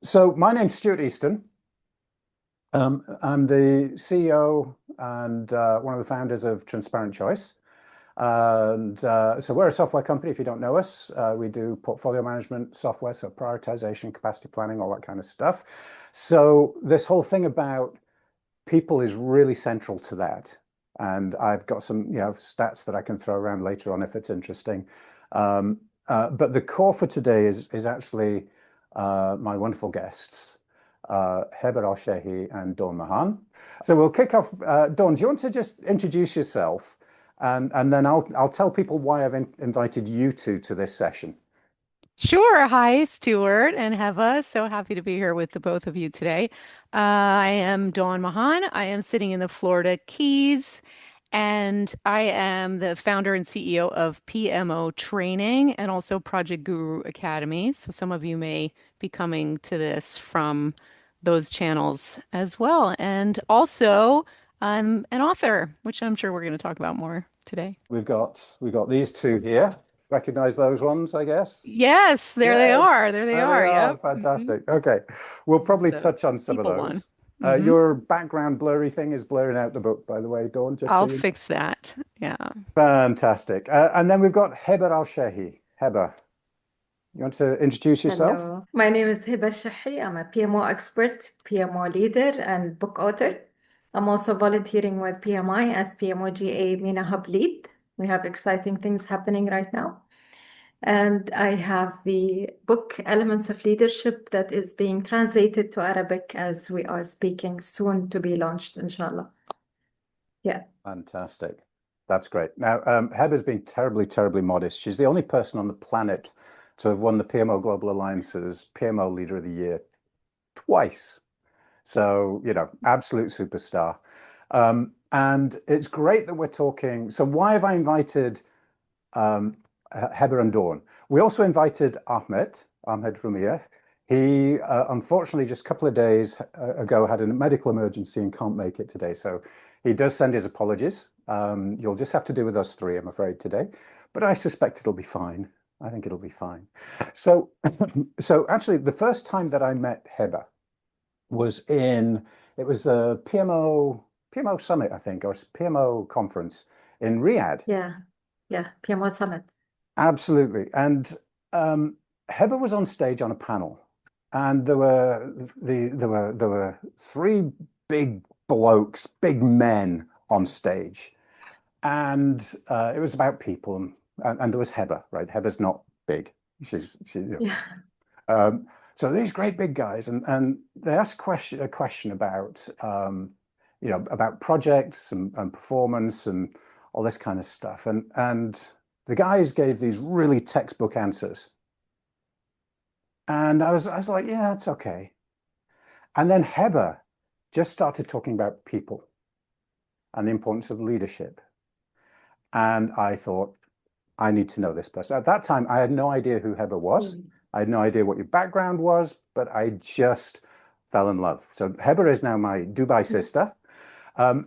So my name's Stuart Easton. I'm the CEO and one of the founders of TransparentChoice. And so we're a software company, if you don't know us. We do portfolio management software, so prioritization, capacity planning, all that kind of stuff. So this whole thing about people is really central to that. And I've got some, stats that I can throw around later on if it's interesting. But the core for today is actually my wonderful guests, Heba Al Shehhi and Dawn Mahan. So we'll kick off. Dawn, do you want to just introduce yourself, and then I'll tell people why I've invited you two to this session. Sure. Hi, Stuart and Heva. So happy to be here with the both of you today. I am Dawn Mahan. I am sitting in the Florida Keys, and I am the founder and CEO of PMO Training and also Project Guru Academy. So some of you may be coming to this from those channels as well. And also, I'm an author, which I'm sure we're going to talk about more today. We've got these two here. Recognize those ones, I guess. Yes, there they Yes, are. There they there they are. are. Yep. Mhm. Fantastic. Okay, we'll This is probably the touch on some of people one. those. Hmm. Your background blurry thing is blurring out the book, by the way, Dawn, just so I'll you know. fix that. Yeah. Fantastic. And then we've got Heba Al Shehhi. Heba, you want to introduce yourself? Hello, my name is Heba Al Shehhi. I'm a PMO expert, PMO leader, and book author. I'm also volunteering with PMI as PMO GA MENA Hub lead. We have exciting things happening right now. And I have the book Elements of Leadership that is being translated to Arabic as we are speaking, soon to be launched, inshallah. Yeah. Fantastic. That's great. Now, Heba's been terribly, terribly modest. She's the only person on the planet to have won the PMO Global Alliance's PMO Leader of the Year twice. So, absolute superstar. And it's great that we're talking. So why have I invited Heba and Dawn? We also invited Ahmed Rumia. He unfortunately just a couple of days ago had a medical emergency and can't make it today. So he does send his apologies. You'll just have to do with us three, I'm afraid, today. But I suspect it'll be fine. I think it'll be fine. So, so actually, the first time that I met Heba was it was a PMO summit, I think, or PMO conference in Riyadh. Yeah. Yeah. PMO Summit. Absolutely. And Heba was on stage on a panel, and there were three big blokes, big men on stage, and it was about people, and there was Heba, right? Heba's not big. Yeah. So these great big guys, and they asked a question about about projects and performance and all this kind of stuff, and the guys gave these really textbook answers, and I was like, yeah, that's okay. And then Heba just started talking about people and the importance of leadership, and I thought, I need to know this person. At that time, I had no idea who Heba was. Mm. I had no idea what your background was, but I just fell in love. So Heba is now my Dubai sister, Yeah.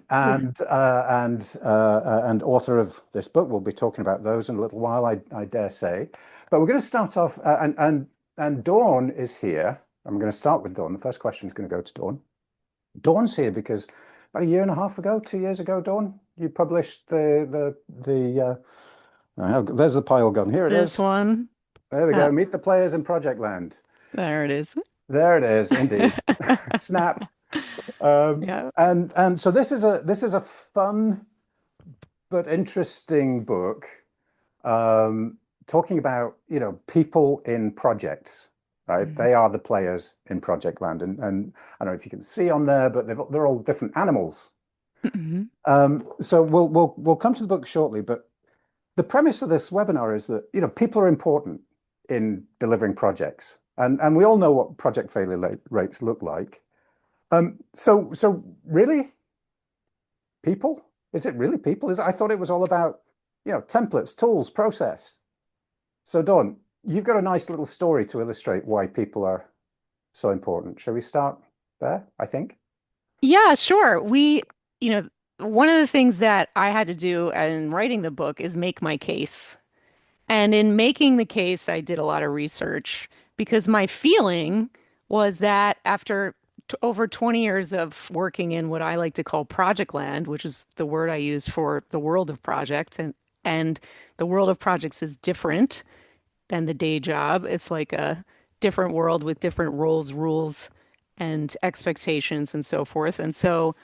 and author of this book. We'll be talking about those in a little while, I dare say. But we're going to start off, and Dawn is here. I'm going to start with Dawn. The first question is going to go to Dawn. Dawn's here because about a year and a half ago, 2 years ago, Dawn, you published there's the pile gun. Here it This is. one. There we go. Yep. Meet the players in Project Land. There it is. There it is, indeed. Snap. Yeah. And so this is a fun but interesting book, talking about people in projects, right? Mhm. They are the players in Project Land, and I don't know if you can see on there, but they're all different animals. Mhm. So we'll come to the book shortly, but the premise of this webinar is that people are important in delivering projects, and we all know what project failure rates look like. So really, people? Is it really people? I thought it was all about templates, tools, process. So Dawn, you've got a nice little story to illustrate why people are so important. Shall we start there? I think. Yeah, sure. You know, one of the things that I had to do in writing the book is make my case. And in making the case, I did a lot of research because my feeling was that after over 20 years of working in what I like to call project land, which is the word I use for the world of projects, and the world of projects is different than the day job. It's like a different world with different roles, rules, and expectations and so forth. And so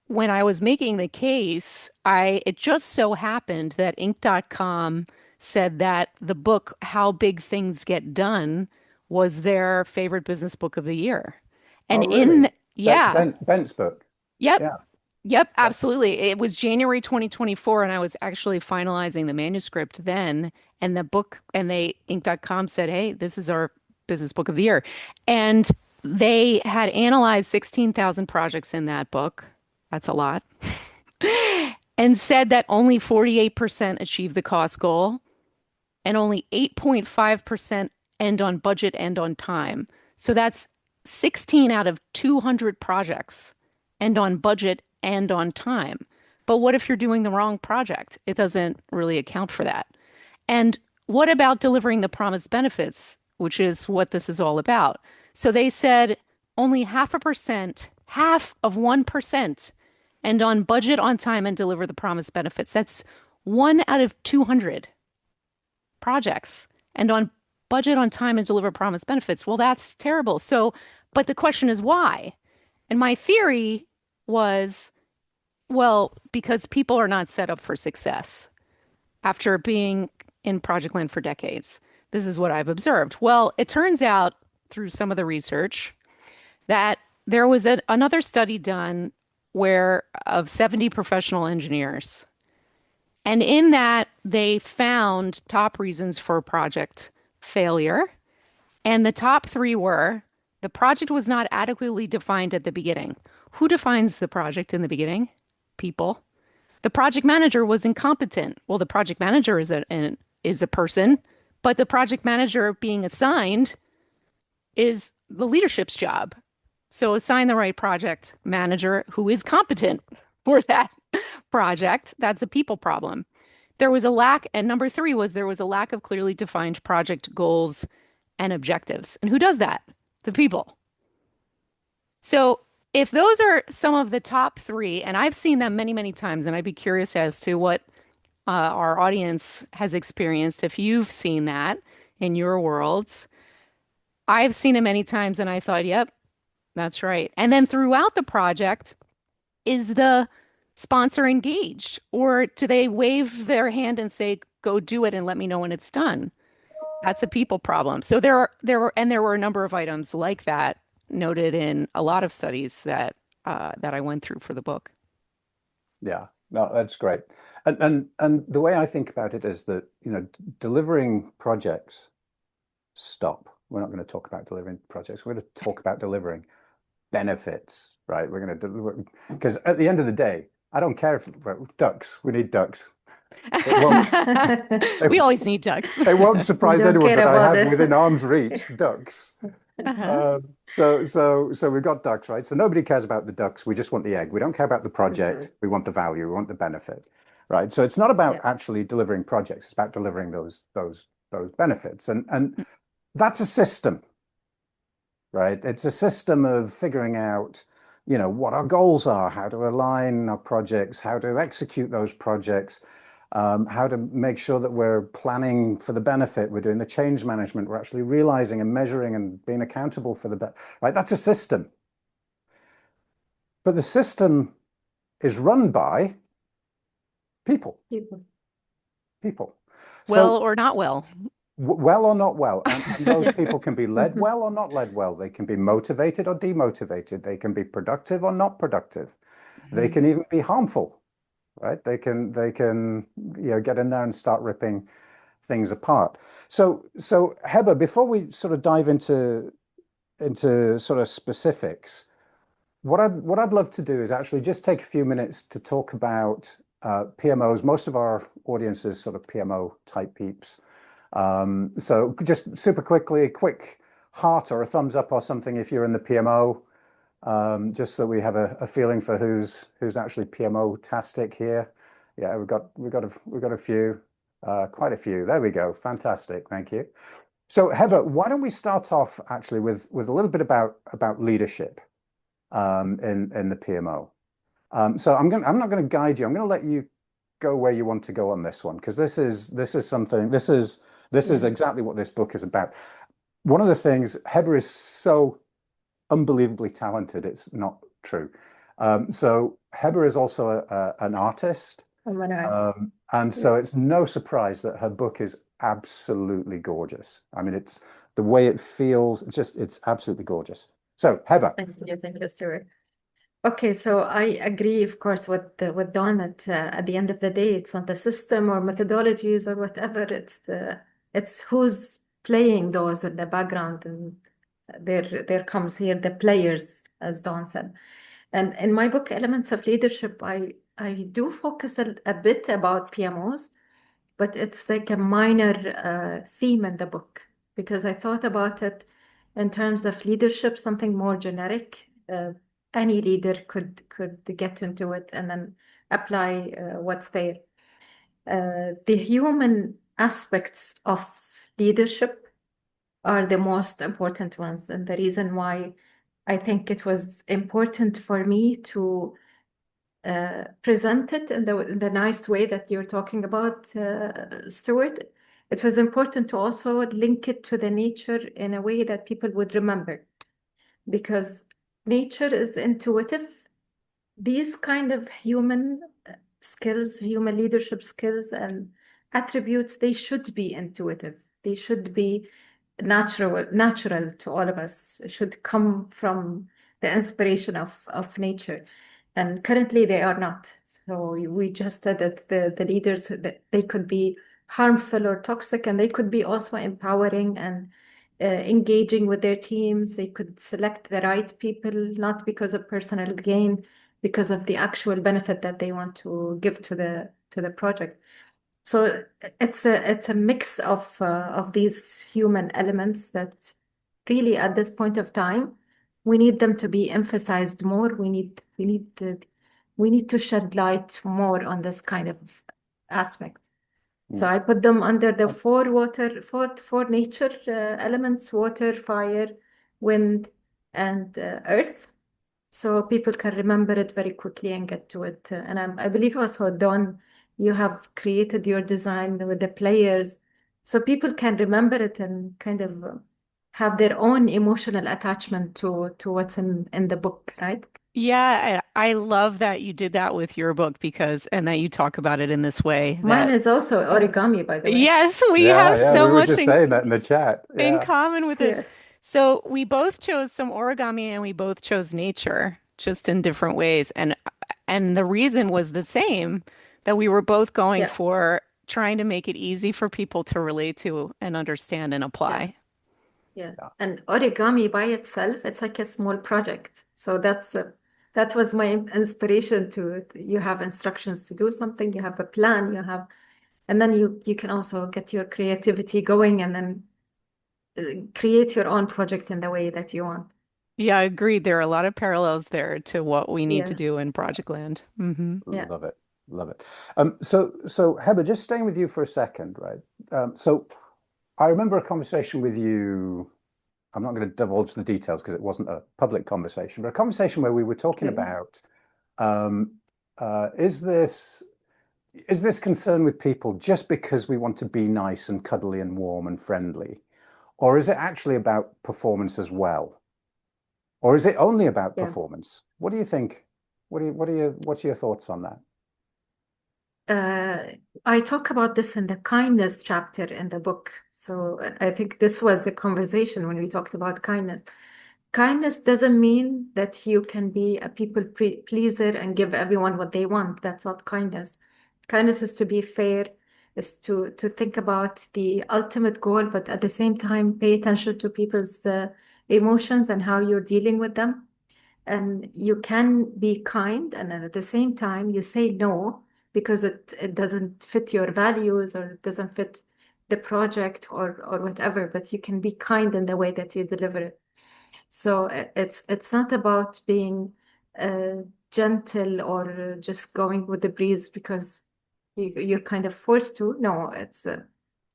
when I was making the case, I it just so happened that Inc.com said that the book How Big Things Get Done was their favorite business book of the year. Oh, And really? yeah, Bent's book. yep, Yeah. yep, Yeah. absolutely. It was January 2024, and I was actually finalizing the manuscript then. And the book, and they, Inc.com said, hey, this is our business book of the year. And they had analyzed 16,000 projects in that book. That's a lot. And said that only 48% achieved the cost goal and only 8.5% end on budget and on time. So that's 16 out of 200 projects end on budget and on time. But what if you're doing the wrong project? It doesn't really account for that. And what about delivering the promised benefits, which is what this is all about? So they said only 0.5%, half of 1%, and on budget, on time, and deliver the promised benefits. That's 1 out of 200 projects and on budget, on time, and deliver promised benefits. Well, that's terrible. So, but the question is why? And my theory was, well, because people are not set up for success after being in project land for decades. This is what I've observed. Well, it turns out through some of the research that there was another study done where of 70 professional engineers. And in that, they found top reasons for project failure. And the top three were the project was not adequately defined at the beginning. Who defines the project in the beginning? People. The project manager was incompetent. Well, the project manager is a person, but the project manager being assigned is the leadership's job. So assign the right project manager who is competent for that project. That's a people problem. There was a lack, and number three was there was a lack of clearly defined project goals and objectives. And who does that? The people. So if those are some of the top three, and I've seen them many, many times, and I'd be curious as to what our audience has experienced if you've seen that in your worlds. I've seen it many times, and I thought, yep, that's right. And then throughout the project, is the sponsor engaged, or do they wave their hand and say, "Go do it and let me know when it's done"? That's a people problem. So there were a number of items like that noted in a lot of studies that I went through for the book. Yeah. No, that's great. And the way I think about it is that, delivering projects stop. We're not going to talk about delivering projects. We're going to talk about delivering benefits, right? We're going to deliver, because at the end of the day, I don't care if ducks. We need ducks. We always need ducks. It won't surprise Don't anyone, care but I about have it. within arm's reach ducks. Uh-huh. So we've got ducks, right? So nobody cares about the ducks. We just want the egg. We don't care about the project. We want the value. We want the benefit, right? So it's not about Yeah. actually delivering projects. It's about delivering those benefits, and that's a system, right? It's a system of figuring out, what our goals are, how to align our projects, how to execute those projects, how to make sure that we're planning for the benefit, we're doing the change management, we're actually realizing and measuring and being accountable for right? That's a system. But the system is run by people. People. People. Well So or not well. well or not well, and those people can be led well or not led well. They can be motivated or demotivated. They can be productive or not productive. They can even be harmful, right? They can get in there and start ripping things apart. So Heba, before we sort of dive into sort of specifics, what I'd love to do is actually just take a few minutes to talk about PMOs. Most of our audience is sort of PMO type peeps. So just super quickly, a quick heart or a thumbs up or something if you're in the PMO, just so we have a feeling for who's actually PMO-tastic here. Yeah, we've got a few, quite a few. There we go. Fantastic. Thank you. So Heba, why don't we start off actually with a little bit about leadership in the PMO. So I'm not going to guide you. I'm going to let you go where you want to go on this one because this is Yeah. exactly what this book is about. One of the things, Heba is so unbelievably talented. It's not true. So Heba is also an artist. Oh my God. And Yeah. so it's no surprise that her book is absolutely gorgeous. I mean, it's the way it feels, it's absolutely gorgeous. So, Heba. Thank you, Stuart. Okay, so I agree, of course, with Dawn that at the end of the day, it's not the system or methodologies or whatever. It's who's playing those in the background, and there comes here the players, as Dawn said. And in my book, Elements of Leadership, I do focus a bit about PMOs, but it's like a minor theme in the book because I thought about it in terms of leadership, something more generic. Any leader could get into it and then apply what's there. The human aspects of leadership are the most important ones, and the reason why I think it was important for me to present it in the nice way that you're talking about, Stuart. It was important to also link it to the nature in a way that people would remember, because nature is intuitive. These kind of human skills, human leadership skills and attributes, they should be intuitive. They should be natural to all of us. It should come from the inspiration of nature. And currently they are not. So we just said that the leaders, that they could be harmful or toxic, and they could be also empowering and engaging with their teams. They could select the right people, not because of personal gain, because of the actual benefit that they want to give to the project. So it's a mix of these human elements that really at this point of time we need them to be emphasized more. We need to shed light more on this kind of aspect. So I put them under the four nature elements: water, fire, wind, and earth, so people can remember it very quickly and get to it. And I believe also, Dawn, you have created your design with the players, so people can remember it and kind of have their own emotional attachment to what's in the book, right? Yeah, I love that you did that with your book because, and that you talk about it in this way Mine that, is also origami, by the way. yes, we Yeah, have yeah, we so were much just saying that in the chat. in Yeah. common with this. Yeah, So we both chose some origami and we both chose nature, just in different ways. And the reason was the same, that we were both going yeah, for trying to make it easy for people to relate to and understand and yeah. apply. Yeah, Yeah. and origami by itself, it's like a small project. So that was my inspiration to you have instructions to do something, you have a plan, and then you can also get your creativity going and then create your own project in the way that you want. Yeah, agreed. There are a lot of parallels there to what we need to Yeah, do in Project Land. yeah. Love it. Love it. So Heba, just staying with you for a second, right? So I remember a conversation with you. I'm not going to divulge the details because it wasn't a public conversation, but a conversation where we were talking Okay. about um, is this concern with people just because we want to be nice and cuddly and warm and friendly, or is it actually about performance as well, or is it only about Yeah. performance? What do you think? What's your thoughts on that? I talk about this in the kindness chapter in the book. So I think this was the conversation when we talked about kindness. Kindness doesn't mean that you can be a people pleaser and give everyone what they want. That's not kindness. Kindness is to be fair, is to think about the ultimate goal, but at the same time pay attention to people's emotions and how you're dealing with them. And you can be kind, and then at the same time you say no because it doesn't fit your values or it doesn't fit the project or whatever, but you can be kind in the way that you deliver it. So it's not about being gentle or just going with the breeze because you're kind of forced to. No, it's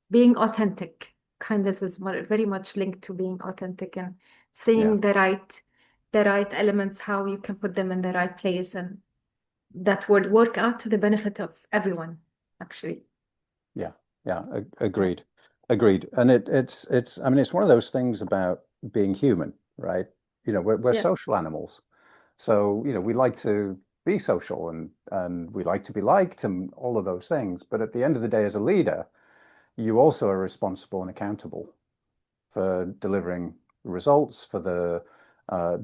being authentic. kindness is very much linked to being authentic and Yeah. seeing the right elements, how you can put them in the right place, and that would work out to the benefit of everyone, actually. Yeah. Yeah. Yeah. Agreed. Agreed. And it's I mean, it's one of those things about being human, right? You know, we're Yeah. social animals. So, you know, we like to be social and we like to be liked and all of those things. But at the end of the day, as a leader, you also are responsible and accountable for delivering results for the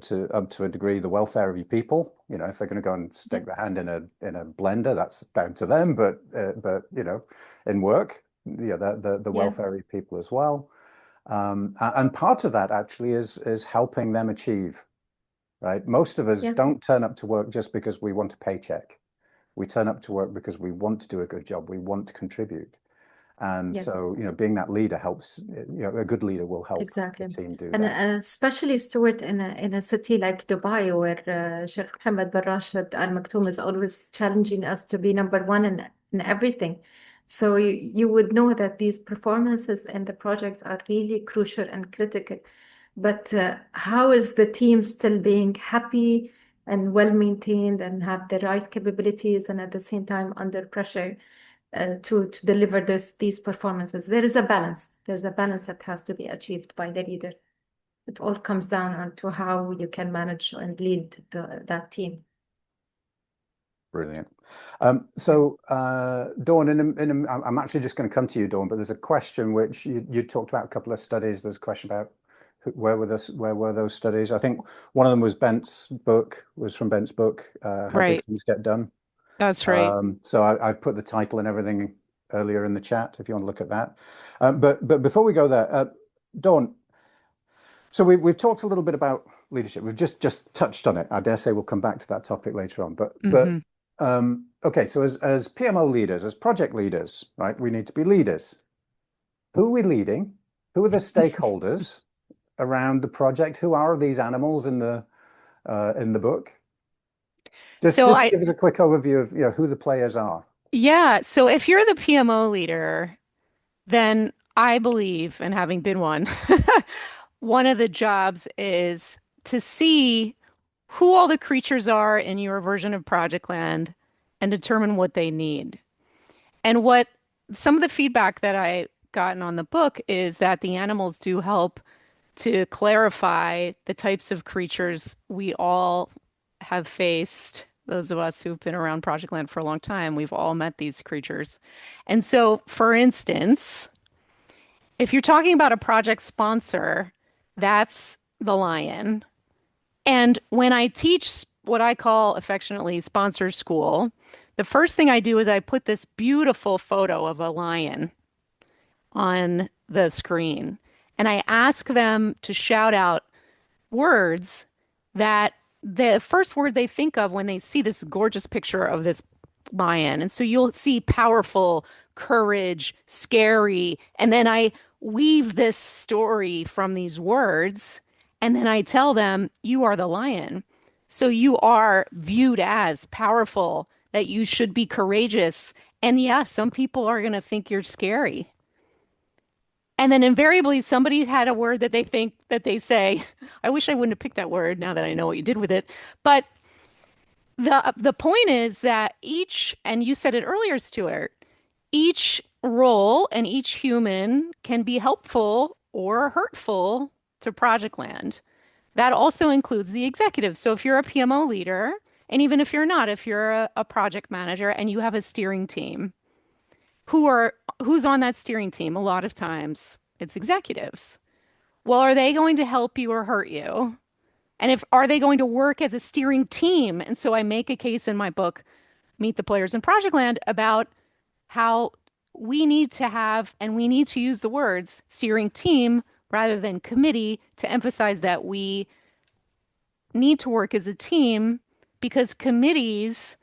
to up to a degree the welfare of your people. You know, if they're going to go and stick their hand in a blender, that's down to them. But you know, in work, yeah, the Yeah. welfare of your people as well. And part of that actually is helping them achieve, right? Most of us Yeah. don't turn up to work just because we want a paycheck. We turn up to work because we want to do a good job. We want to contribute. And Yeah. so, you know, being that leader helps, you know, a good leader will help the Exactly. team do And that. especially, Stuart, in a city like Dubai, where Sheikh Mohammed bin Rashid Al Maktoum is always challenging us to be number one in everything. So you would know that these performances and the projects are really crucial and critical. But how is the team still being happy and well maintained and have the right capabilities and at the same time under pressure? To deliver these performances. There is a balance. There's a balance that has to be achieved by the leader. It all comes down to how you can manage and lead that team. Brilliant. So, Dawn, I'm actually just going to come to you, Dawn, but there's a question which you talked about a couple of studies. There's a question about where were those studies? I think one of them was from Bent's book, How Big Right. Things Get Done. That's right. So I've put the title and everything earlier in the chat if you want to look at that. But before we go there, Dawn, so we've talked a little bit about leadership. We've just touched on it. I dare say we'll come back to that topic later on. But okay, so as PMO leaders, as project leaders, right, we need to be leaders. Who are we leading? Who are the stakeholders around the project? Who are these animals in the book? Just So give us a quick overview of, you know, who the players are. yeah, so if you're the PMO leader, then I believe, and having been one, one of the jobs is to see who all the creatures are in your version of Project Land and determine what they need. And what some of the feedback that I gotten on the book is that the animals do help to clarify the types of creatures we all have faced. Those of us who've been around Project Land for a long time, we've all met these creatures. And so, for instance, if you're talking about a project sponsor, that's the lion. And when I teach what I call affectionately sponsor school, the first thing I do is I put this beautiful photo of a lion on the screen. And I ask them to shout out words that the first word they think of when they see this gorgeous picture of this lion. And so you'll see powerful, courage, scary. And then I weave this story from these words. And then I tell them, you are the lion. So you are viewed as powerful, that you should be courageous. And yeah, some people are going to think you're scary. And then invariably somebody had a word that they think that they say, I wish I wouldn't have picked that word now that I know what you did with it. But the point is that each, and you said it earlier, Stuart, each role and each human can be helpful or hurtful to Project Land. That also includes the executive. So if you're a PMO leader, and even if you're not, if you're a project manager and you have a steering team, who's on that steering team? A lot of times it's executives. Well, are they going to help you or hurt you? And if are they going to work as a steering team? And so I make a case in my book, Meet the Players in Project Land, about how we need to have and we need to use the words steering team rather than committee to emphasize that we need to work as a team because committees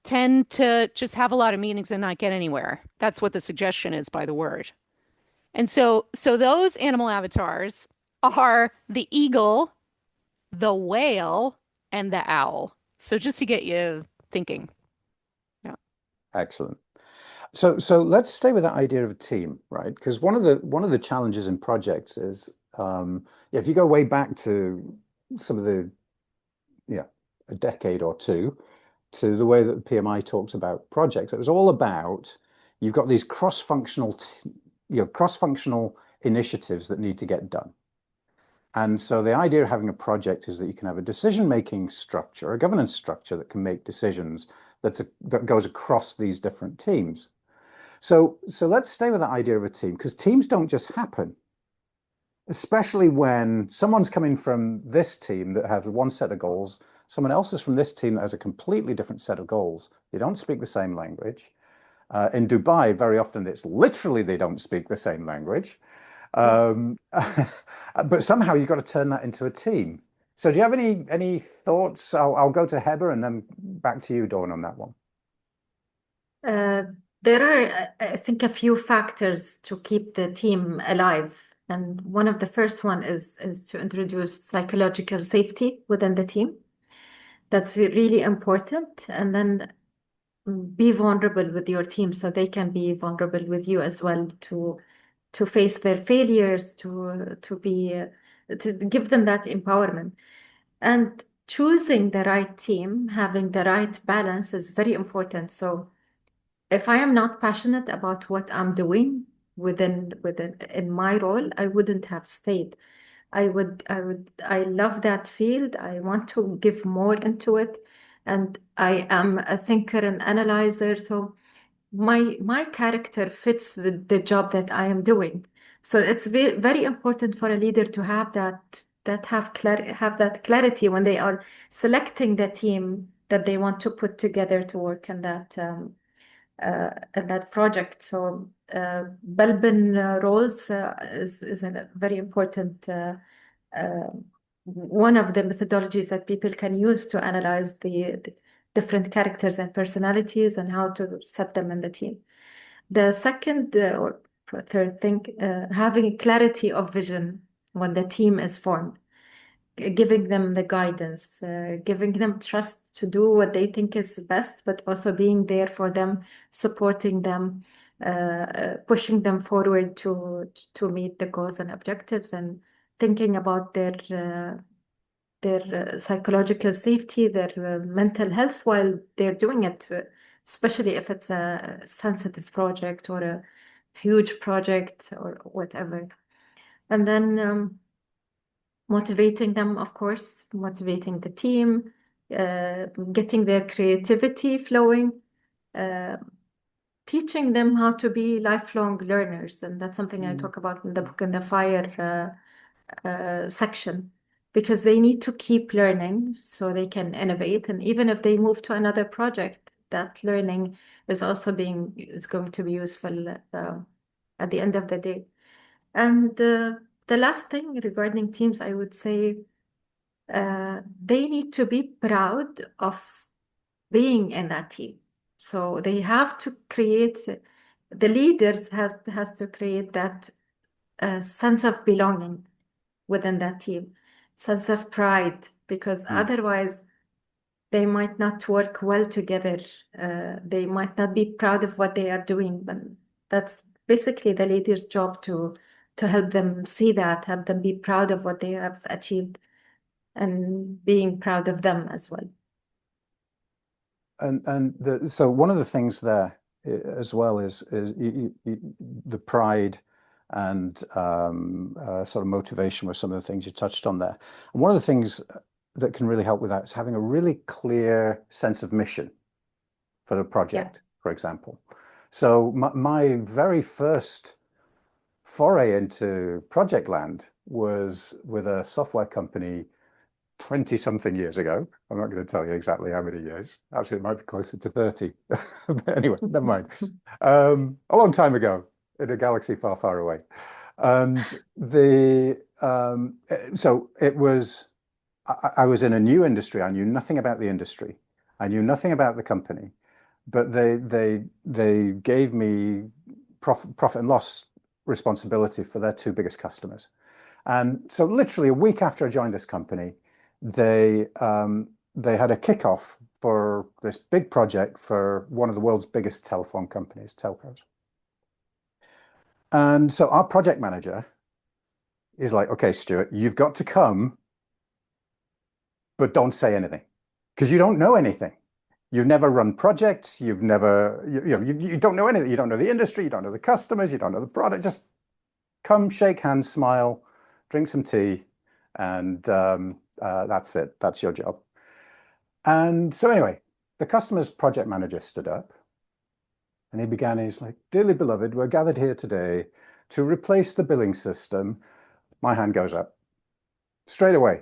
tend to just have a lot of meetings and not get anywhere. That's what the suggestion is by the word. And so those animal avatars are the eagle, the whale, and the owl. So just to get you thinking. Yeah. Excellent. So let's stay with that idea of a team, right? Because one of the challenges in projects is if you go way back to some of the a decade or two to the way that the PMI talks about projects, it was all about you've got these cross-functional initiatives that need to get done. And so the idea of having a project is that you can have a decision-making structure, a governance structure that can make decisions that goes across these different teams. So let's stay with that idea of a team, because teams don't just happen, especially when someone's coming from this team that has one set of goals, someone else is from this team that has a completely different set of goals. They don't speak the same language. In Dubai, very often it's literally they don't speak the same language. But somehow you've got to turn that into a team. So do you have any thoughts? I'll go to Heba and then back to you, Dawn, on that one. Uh, there are, I think, a few factors to keep the team alive. And one of the first one is to introduce psychological safety within the team. That's really important. And then be vulnerable with your team so they can be vulnerable with you as well to face their failures, to give them that empowerment. And choosing the right team, having the right balance is very important. So if I am not passionate about what I'm doing within in my role, I wouldn't have stayed. I love that field. I want to give more into it. And I am a thinker and analyzer. So my character fits the job that I am doing. So it's very important for a leader to have have that clarity when they are selecting the team that they want to put together to work in that project. So Belbin roles is a very important one of the methodologies that people can use to analyze the different characters and personalities and how to set them in the team. The second or third thing, having clarity of vision when the team is formed, giving them the guidance, giving them trust to do what they think is best, but also being there for them, supporting them, pushing them forward to meet the goals and objectives, and thinking about their psychological safety, their mental health while they're doing it, especially if it's a sensitive project or a huge project or whatever. And then motivating them, of course, motivating the team, getting their creativity flowing, teaching them how to be lifelong learners. And that's something I talk about in the book in the fire section, because they need to keep learning so they can innovate. And even if they move to another project, that learning is also is going to be useful at the end of the day. And the last thing regarding teams, I would say they need to be proud of being in that team. So they have to create, the leaders has to create that sense of belonging within that team, sense of pride, because otherwise they might not work well together. They might not be proud of what they are doing, but that's basically the leader's job to help them see that, help them be proud of what they have achieved, and being proud of them as well. So one of the things there as well is the pride and sort of motivation were some of the things you touched on there. And one of the things that can really help with that is having a really clear sense of mission for the project, for example. So my very first foray into project land was with a software company 20 something years ago. I'm not going to tell you exactly how many years. Actually, it might be closer to 30. But anyway, never mind. A long time ago in a galaxy far, far away. And so it was, I was in a new industry. I knew nothing about the industry. I knew nothing about the company, but they gave me profit and loss responsibility for their two biggest customers. And so literally a week after I joined this company, they they had a kickoff for this big project for one of the world's biggest telephone companies, telcos. And so our project manager is like, okay, Stuart, you've got to come, but don't say anything because you don't know anything. You've never run projects. You've never, you don't know anything. You don't know the industry. You don't know the customers. You don't know the product. Just come, shake hands, smile, drink some tea, and that's it. That's your job. And so anyway, the customer's project manager stood up and he began, he's like, dearly beloved, we're gathered here today to replace the billing system. My hand goes up straight away.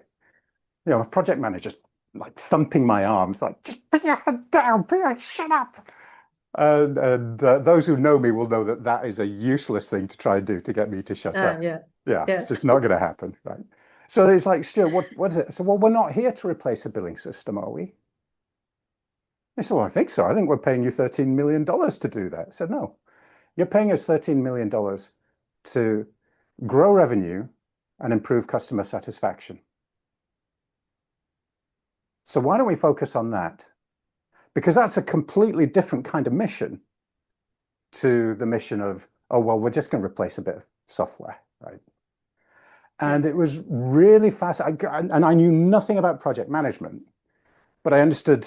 My project manager's like thumping my arms, like, just put your head down, shut up. And those who know me will know that that is a useless thing to try and do to get me to shut up. Yeah. It's just not going to happen, right? So it's like, Stuart, what is it? So, well, we're not here to replace a billing system, are we? I said, well, I think so. I think we're paying you $13 million to do that. I said, no, you're paying us $13 million to grow revenue and improve customer satisfaction. So why don't we focus on that? Because that's a completely different kind of mission to the mission of, oh, well, we're just going to replace a bit of software, right? And it was really fast. And I knew nothing about project management, but I understood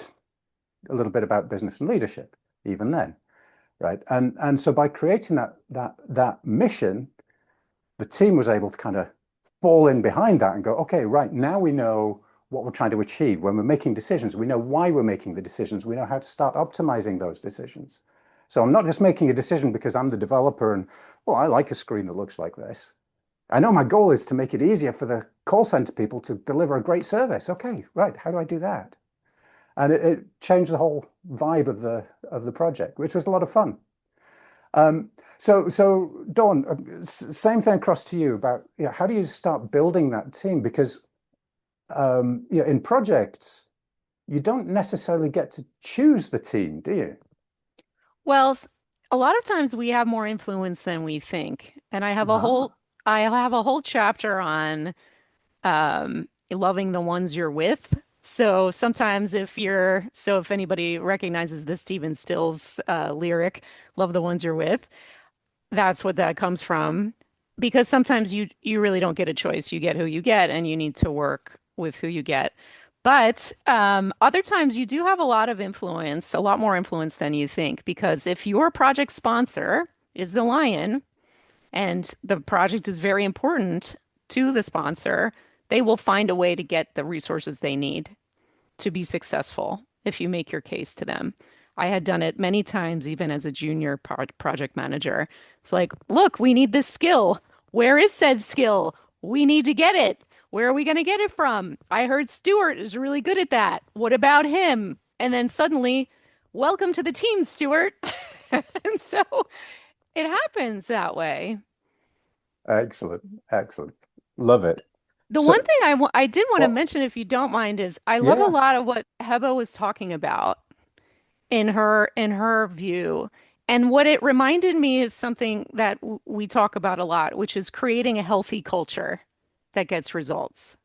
a little bit about business and leadership even then, right? And so by creating that mission, the team was able to kind of fall in behind that and go, okay, right, now we know what we're trying to achieve. When we're making decisions, we know why we're making the decisions. We know how to start optimizing those decisions. So I'm not just making a decision because I'm the developer and, well, I like a screen that looks like this. I know my goal is to make it easier for the call center people to deliver a great service. Okay, right, how do I do that? And it changed the whole vibe of the project, which was a lot of fun. So Dawn, same thing across to you about how do you start building that team? Because in projects, you don't necessarily get to choose the team, do you? Well, a lot of times we have more influence than we think. And Ah, I have a whole chapter on loving the ones you're with. So sometimes if anybody recognizes the Stephen Stills lyric, love the ones you're with, that's what that comes from. Because sometimes you really don't get a choice. You get who you get, and you need to work with who you get. But other times you do have a lot of influence, a lot more influence than you think. Because if your project sponsor is the lion, and the project is very important to the sponsor, they will find a way to get the resources they need to be successful if you make your case to them. I had done it many times, even as a junior project manager. It's like, look, we need this skill. Where is said skill? We need to get it. Where are we going to get it from? I heard Stuart is really good at that. What about him? And then suddenly, welcome to the team, Stuart. And so it happens that way. excellent, excellent. Love it. The So, one thing I did want to well, mention, if you don't mind, is I love a yeah, lot of what Heba was talking about in her view. And what it reminded me of something that we talk about a lot, which is creating a healthy culture that gets results.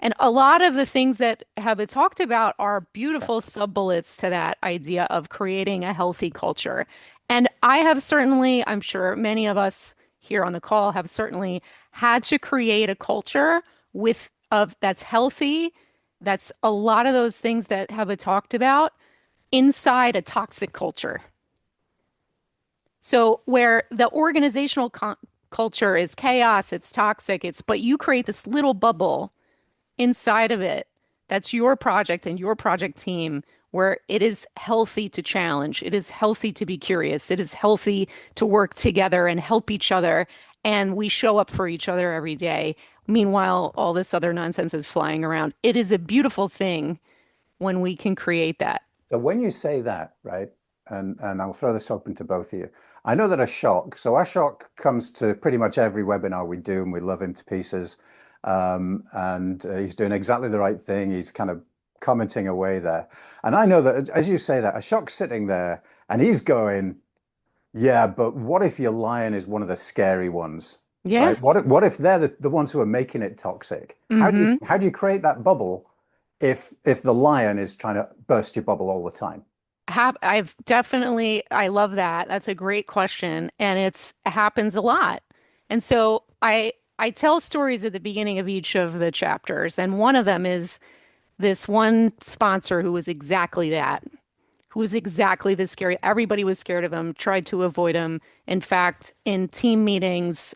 And a lot of the things that Heba talked about are beautiful sub-bullets to that idea of creating a healthy culture. And I have certainly, I'm sure many of us here on the call have certainly had to create a culture with of that's healthy. That's a lot of those things that Heba talked about inside a toxic culture. So where the organizational culture is chaos, it's toxic, but you create this little bubble inside of it that's your project and your project team where it is healthy to challenge, it is healthy to be curious, it is healthy to work together and help each other, and we show up for each other every day. Meanwhile, all this other nonsense is flying around. It is a beautiful thing when we can create that. so when you say that, right, and I'll throw this open to both of you. I know that Ashok, so Ashok comes to pretty much every webinar we do, and we love him to pieces. And he's doing exactly the right thing. He's kind of commenting away there. And I know that as you say that, Ashok's sitting there and he's going, yeah, but what if your lion is one of the scary ones, Yeah. right? What if they're the ones who are making it toxic? Mm-hmm. How do you create that bubble if the lion is trying to burst your bubble all the time? I love that. That's a great question. And it happens a lot. And so I tell stories at the beginning of each of the chapters. And one of them is this one sponsor who was exactly that, who was exactly this scary. Everybody was scared of him, tried to avoid him. In fact, in team meetings,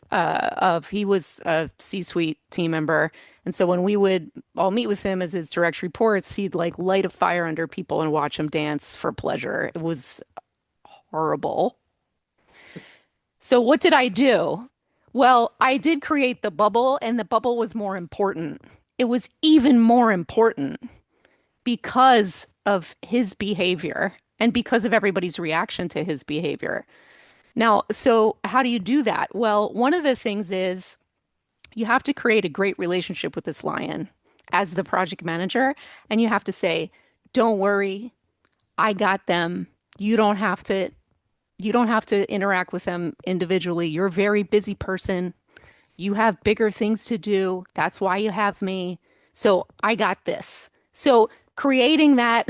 he was a C-suite team member. And so when we would all meet with him as his direct reports, he'd like light a fire under people and watch them dance for pleasure. It was horrible. So what did I do? Well, I did create the bubble, and the bubble was more important. It was even more important because of his behavior and because of everybody's reaction to his behavior. Now, so how do you do that? Well, one of the things is you have to create a great relationship with this lion as the project manager, and you have to say, "Don't worry, I got them. You don't have to you don't have to interact with them individually. You're a very busy person. You have bigger things to do. That's why you have me. So I got this." So creating that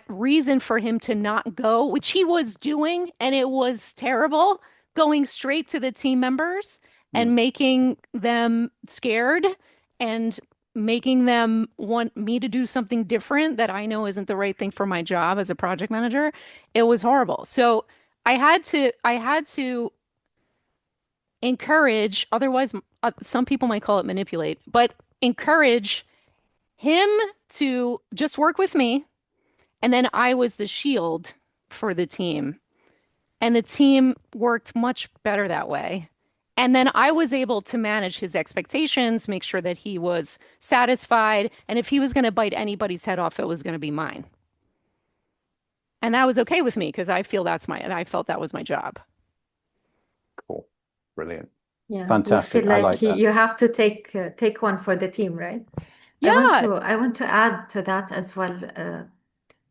reason for him to not go, which he was doing, and it was terrible, going straight to the team members Mm. and making them scared and making them want me to do something different that I know isn't the right thing for my job as a project manager. It was horrible. So I had to encourage, otherwise, some people might call it manipulate, but encourage him to just work with me. And then I was the shield for the team. And the team worked much better that way. And then I was able to manage his expectations, make sure that he was satisfied. And if he was going to bite anybody's head off, it was going to be mine. And that was okay with me because I felt that was my job. Cool. Brilliant. Yeah, you Fantastic. feel I like like that. you have to take one for the team, right? Yeah. I want to add to that as well.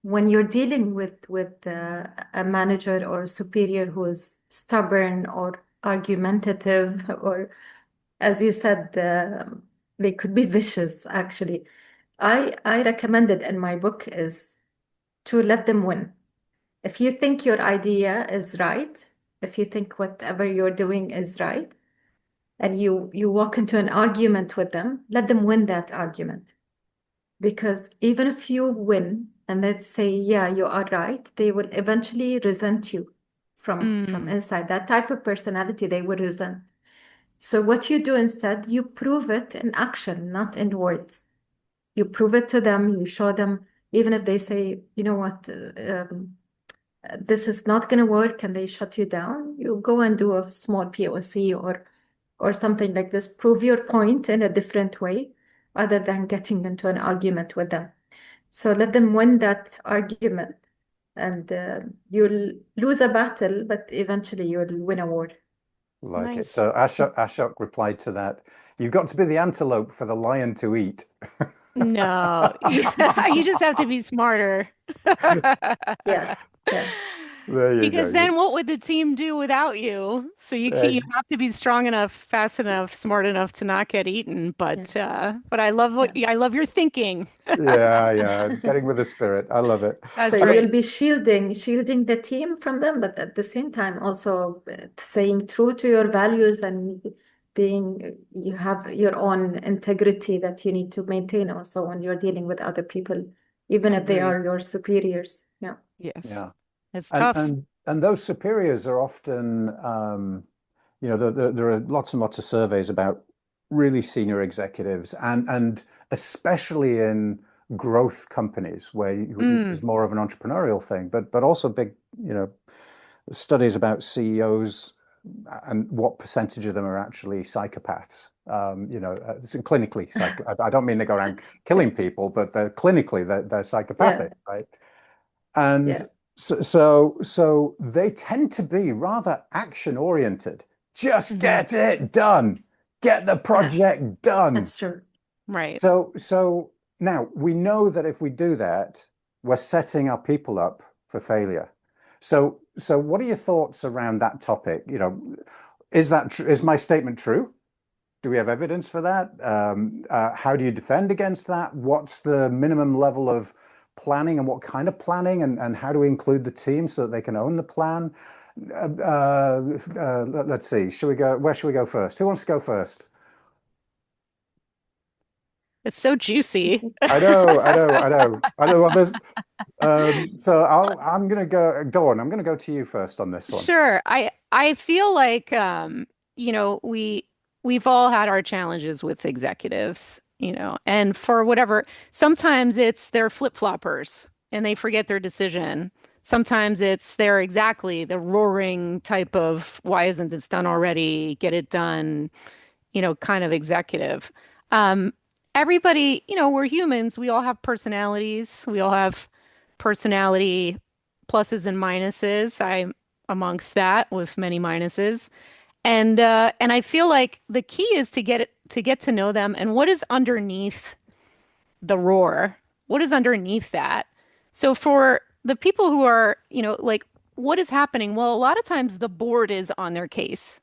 When you're dealing with a manager or superior who is stubborn or argumentative, or as you said, they could be vicious, actually. I recommended in my book is to let them win. If you think your idea is right, if you think whatever you're doing is right, and you walk into an argument with them, let them win that argument. Because even if you win and let's say, yeah, you are right, they will eventually resent you from Mm, inside. That type of personality, they will resent. So what you do instead, you prove it in action, not in words. You prove it to them, you show them, even if they say, you know what, this is not going to work and they shut you down, you go and do a small POC or something like this. Prove your point in a different way other than getting into an argument with them. So let them win that argument and you'll lose a battle, but eventually you'll win a war. Like it. nice. So Ashok replied to that. You've got to be the antelope for the lion to eat. No, you just have to be smarter. Yeah, yeah, There you go. Because then what would the team do without you? So you Egg. have to be strong enough, fast enough, smart enough to not get eaten. yeah, But yeah. I love your thinking. Yeah, yeah. Getting with the spirit. I love it. So That's you'll great. be shielding the team from them, but at the same time also staying true to your values and you have your own integrity that you need to maintain also when you're dealing with other people, even I if they agree. are your superiors. Yeah. Yes. Yeah. It's And tough. those superiors are often, there are lots and lots of surveys about really senior executives and especially in growth companies where Mm, there's more of an entrepreneurial thing, but also big, studies about CEOs and what percentage of them are actually psychopaths. Clinically, I don't mean they go around killing people, but they're Yeah. psychopathic, right? And Yeah. so they tend to be rather action oriented. Just hmm get it done. Get the Yeah. project done. That's true. Right. So now we know that if we do that, we're setting our people up for failure. So what are your thoughts around that topic? Is my statement true? Do we have evidence for that? How do you defend against that? What's the minimum level of planning and what kind of planning, and how do we include the team so that they can own the plan? Let's see. Where should we go first? Who wants to go first? It's so juicy. I know, I know, I know, I know. Well, so I'm gonna go on. I'm gonna go to you first on this one. Sure. I feel like you know, we've all had our challenges with executives, you know, and for whatever, sometimes it's they're flip-floppers and they forget their decision. Sometimes it's they're exactly the roaring type of why isn't this done already? Get it done, you know, kind of executive. Um, Everybody, you know, we're humans. We all have personalities. We all have personality pluses and minuses. I'm amongst that with many minuses. And I feel like the key is to get to know them and what is underneath the roar. What is underneath that? So for the people who are, you know, like what is happening? Well, a lot of times the board is on their case.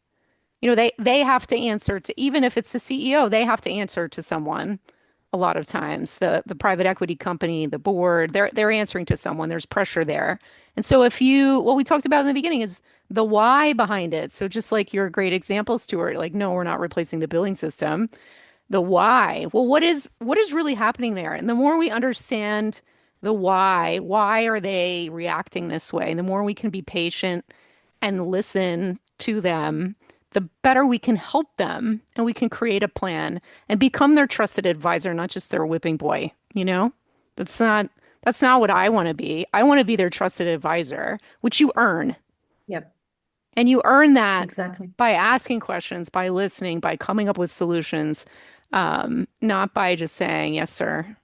You know, they have to answer to, even if it's the CEO, they have to answer to someone a lot of times. The private equity company, the board, they're answering to someone. There's pressure there. And so if you what we talked about in the beginning is the why behind it. So just like your great example, Stuart, like, no, we're not replacing the billing system. The why. Well, what is really happening there? And the more we understand the why are they reacting this way? And the more we can be patient and listen to them, the better we can help them and we can create a plan and become their trusted advisor, not just their whipping boy, you know? That's not that's not what I want to be. I want to be their trusted advisor, which you earn. Yep, And you earn that exactly. by asking questions, by listening, by coming up with solutions, not by just saying, yes, sir.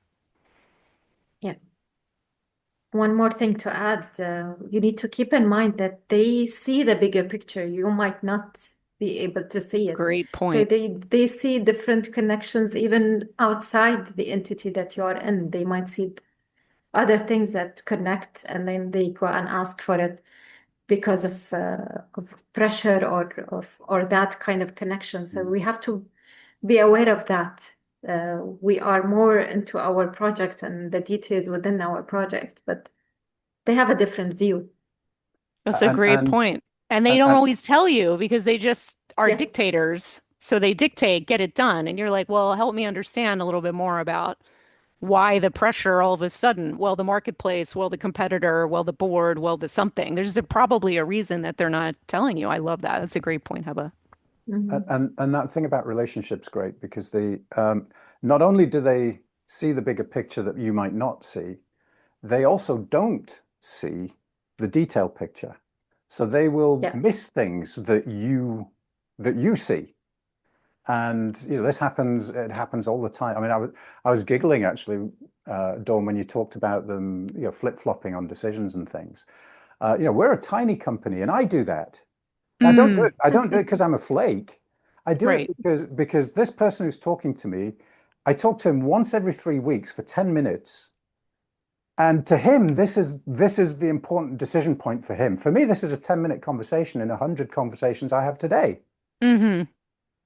Yeah. One more thing to add, you need to keep in mind that they see the bigger picture. You might not be able to see it. Great So point. they see different connections even outside the entity that you are in. They might see other things that connect, and then they go and ask for it because of pressure or that kind of connection. So we have to be aware of that. We are more into our project and the details within our project, but they have a different view. That's a And great and point. And they and, don't and always tell you because they just are Yeah, dictators. So they dictate, get it done. And you're like, well, help me understand a little bit more about why the pressure all of a sudden. Well, the marketplace, well, the competitor, well, the board, well, the something. Probably a reason that they're not telling you. I love that. That's a great point, Heba. mhm. and that thing about relationships great because they not only do they see the bigger picture that you might not see, they also don't see the detailed picture. So they will Yeah. miss things that you see. And this happens, it happens all the time. I mean, I was giggling actually, Dawn, when you talked about them, flip-flopping on decisions and things. We're a tiny company and I do that. Mm, I don't do it because I'm a flake. I do it right. because this person who's talking to me, I talk to him once every 3 weeks for 10 minutes. And to him, this is the important decision point for him. For me, this is a 10-minute conversation in 100 conversations I have today, Hmm.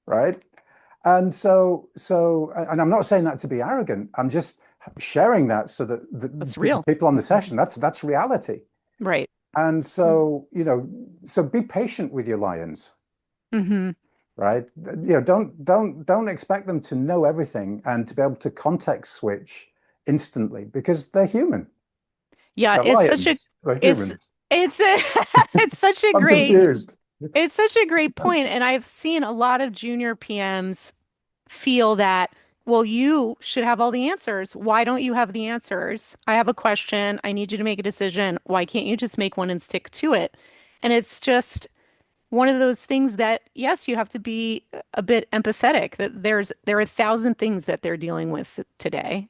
right? And I'm not saying that to be arrogant. I'm just sharing that so that That's the real. people on the session, that's reality. Right. And so be patient with your lions, Hmm. right? Don't expect them to know everything and to be able to context switch instantly because they're human. Yeah, They're lions. They're it's humans. it's a it's such a I'm great confused. it's such a great point. And I've seen a lot of junior PMs feel that, well, you should have all the answers. Why don't you have the answers? I have a question. I need you to make a decision. Why can't you just make one and stick to it? And it's just one of those things that, yes, you have to be a bit empathetic that there are a thousand things that they're dealing with today.